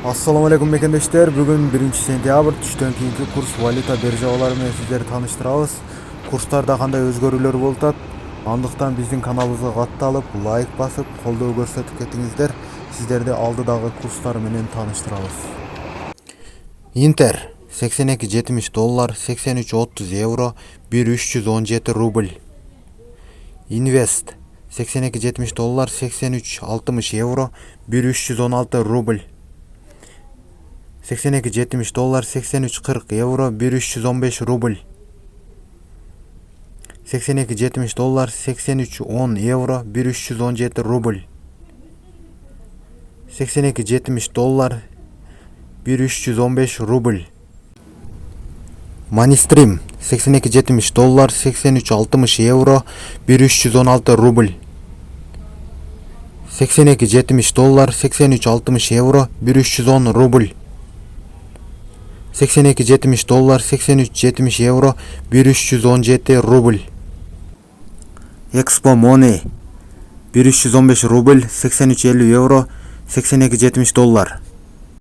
Assalamu alaikum mekendештер. Бүгін 1 сентябрь түштөн кийинки курс валюта биржалары менен сиздерди тааныштырабыз. Курстарда кандай өзгөрүүлөр болуп атат? Андыктан биздин каналыбызга катталып, лайк басып, колдоо көрсөтүп кетиңиздер. Сиздерди алдыдагы курстар менен тааныштырабыз. Интер $82.70, €83.30, 1317 рубль. Инвест $82.70, €83.60, 1316 рубль. $82.70, €83.40, 1315 рубль. $82.70, €83.10, 1317 рубль. $82.70, 1315 рубль. Манистрим $82.70, €83.60, 1316 рубль. $82.70, €83.60, 1310 рубль. $82.70, €83.70, 1317 рубль. Экспо Money $1315 рубль, €83.50, $82.70.